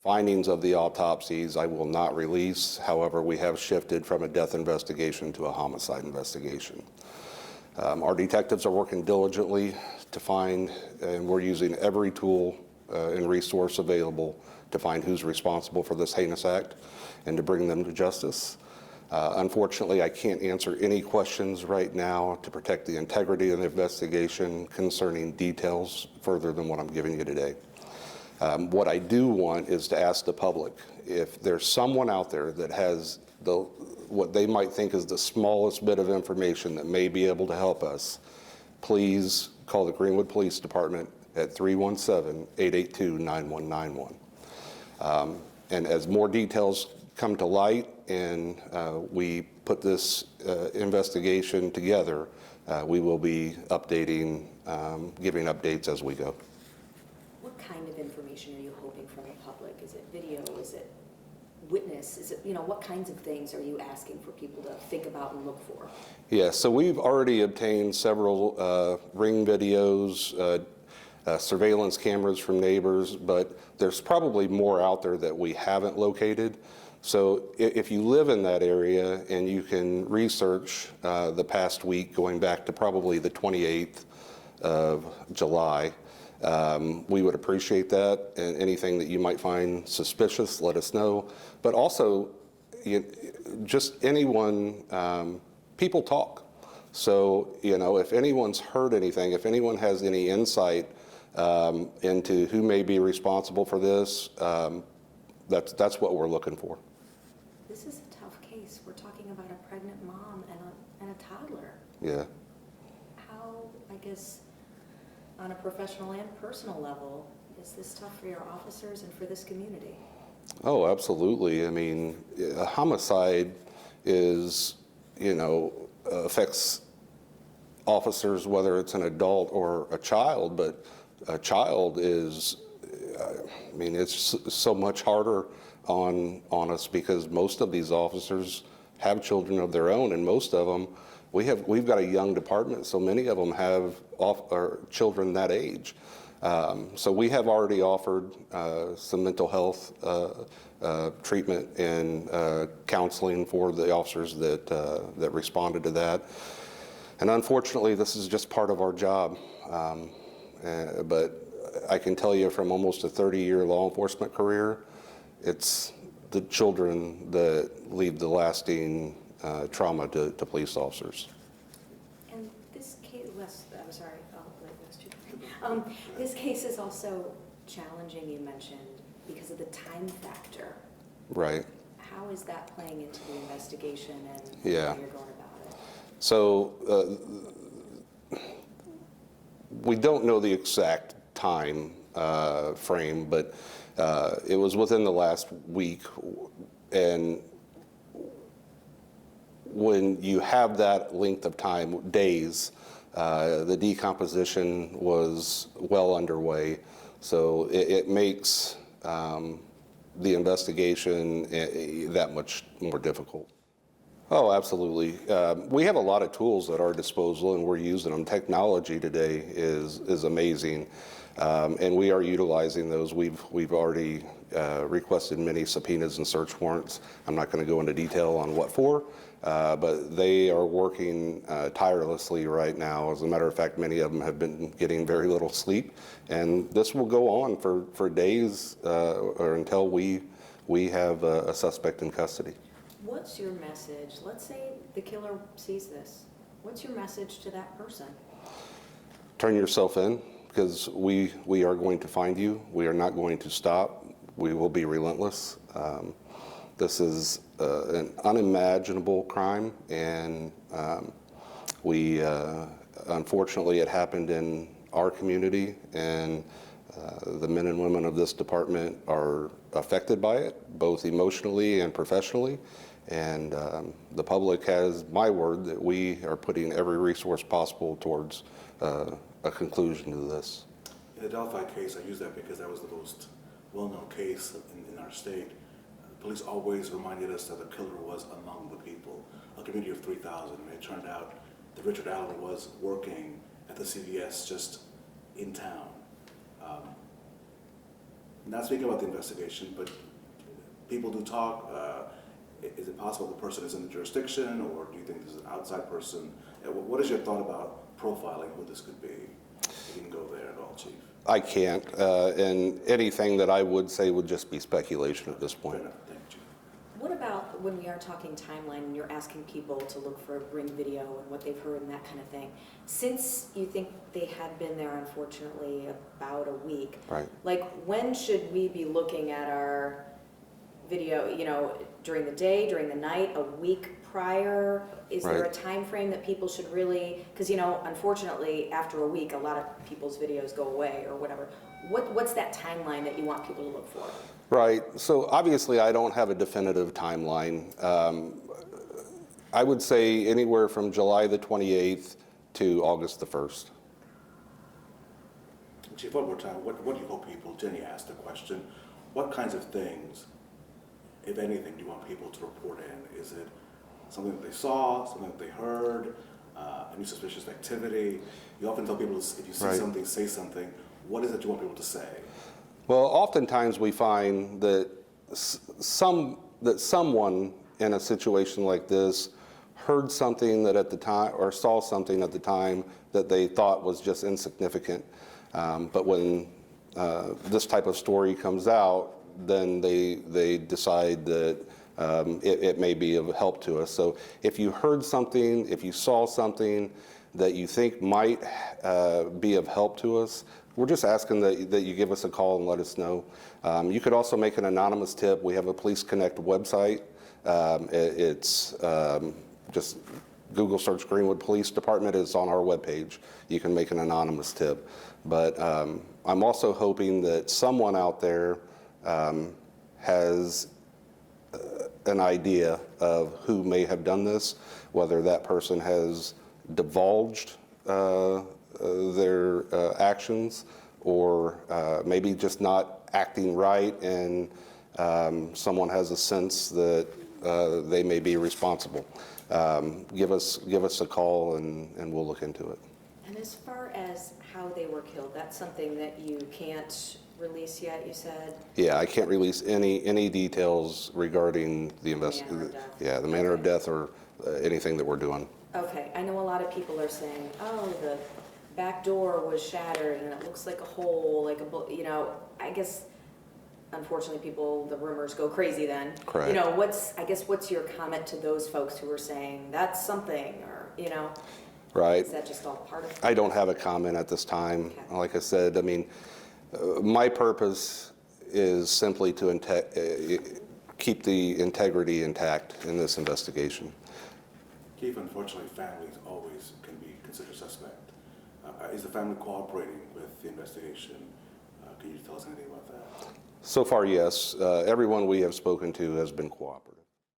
Findings of the autopsies I will not release. However, we have shifted from a death investigation to a homicide investigation. Our detectives are working diligently to find, and we're using every tool and resource available to find who's responsible for this heinous act and to bring them to justice. Unfortunately, I can't answer any questions right now to protect the integrity of the investigation concerning details further than what I'm giving you today. What I do want is to ask the public, if there's someone out there that has what they might think is the smallest bit of information that may be able to help us, please call the Greenwood Police Department at 317-882-9191. And as more details come to light and we put this investigation together, we will be updating, giving updates as we go. What kind of information are you hoping from the public? Is it video? Is it witness? Is it, what kinds of things are you asking for people to think about and look for? Yeah, so we've already obtained several ring videos, surveillance cameras from neighbors, but there's probably more out there that we haven't located. So if you live in that area and you can research the past week going back to probably the 28th of July, we would appreciate that, and anything that you might find suspicious, let us know. But also, just anyone, people talk. So, if anyone's heard anything, if anyone has any insight into who may be responsible for this, that's what we're looking for. This is a tough case. We're talking about a pregnant mom and a toddler. Yeah. How, I guess, on a professional and personal level, is this tough for your officers and for this community? Oh, absolutely. I mean, a homicide is, affects officers, whether it's an adult or a child, but a child is, it's so much harder on us because most of these officers have children of their own, and most of them, we've got a young department, so many of them have children that age. So we have already offered some mental health treatment and counseling for the officers that responded to that. And unfortunately, this is just part of our job. But I can tell you from almost a 30-year law enforcement career, it's the children that leave the lasting trauma to police officers. And this case, I'm sorry, this case is also challenging, you mentioned, because of the time factor. Right. How is that playing into the investigation and Yeah. how you're going about it? So we don't know the exact time frame, but it was within the last week, and when you have that length of time, days, the decomposition was well underway, so it makes the investigation that much more difficult. Oh, absolutely. We have a lot of tools at our disposal, and we're using them. Technology today is amazing, and we are utilizing those. We've already requested many subpoenas and search warrants. I'm not going to go into detail on what for, but they are working tirelessly right now. As a matter of fact, many of them have been getting very little sleep, and this will go on for days or until we have a suspect in custody. What's your message? Let's say the killer sees this. What's your message to that person? Turn yourself in, because we are going to find you. We are not going to stop. We will be relentless. This is an unimaginable crime, and unfortunately it happened in our community, and the men and women of this department are affected by it, both emotionally and professionally. And the public has my word that we are putting every resource possible towards a conclusion to this. In the Delphi case, I use that because that was the most well-known case in our state. Police always reminded us that the killer was among the people, a community of 3,000. And it turned out that Richard Allen was working at the CVS just in town. Not speaking about the investigation, but people do talk. Is it possible the person is in the jurisdiction, or do you think this is an outside person? What is your thought about profiling who this could be? If you can go there at all, Chief. I can't, and anything that I would say would just be speculation at this point. Fair enough. Thank you, Chief. What about when we are talking timeline and you're asking people to look for Ring video and what they've heard and that kind of thing? Since you think they had been there, unfortunately, about a week, Right. like when should we be looking at our video, you know, during the day, during the night, a week prior? Is there a Right. time frame that people should really, because, you know, unfortunately, after a week, a lot of people's videos go away or whatever. What's that timeline that you want people to look for? Right. So obviously, I don't have a definitive timeline. I would say anywhere from July the 28th to August the 1st. Chief, one more time, what do you hope people, Jenny asked the question, what kinds of things, if anything, do you want people to report in? Is it something that they saw, something that they heard, any suspicious activity? You often tell people, if you see Right. something, say something. What is it you want people to say? Well, oftentimes we find that someone in a situation like this heard something that at the time, or saw something at the time that they thought was just insignificant. But when this type of story comes out, then they decide that it may be of help to us. So if you heard something, if you saw something that you think might be of help to us, we're just asking that you give us a call and let us know. You could also make an anonymous tip. We have a Police Connect website. It's just Google search Greenwood Police Department. It's on our webpage. You can make an anonymous tip. But I'm also hoping that someone out there has an idea of who may have done this, whether that person has divulged their actions, or maybe just not acting right, and someone has a sense that they may be responsible. Give us a call and we'll look into it. And as far as how they were killed, that's something that you can't release yet, you said? Yeah, I can't release any details regarding the Manner of death. Yeah, the manner of Okay. death or anything that we're doing. Okay, I know a lot of people are saying, oh, the back door was shattered and it looks like a hole, like a, you know, I guess, unfortunately, the rumors go crazy then. Correct. You know, what's your comment to those folks who are saying, that's something, or, you know? Right. Is that just all part of it? I don't have a comment at this time. Okay. Like I said, I mean, my purpose is simply to keep the integrity intact in this investigation. Keith, unfortunately, families always can be considered suspect. Is the family cooperating with the investigation? Can you tell us anything about that? So far, yes. Everyone we have spoken to has been cooperative.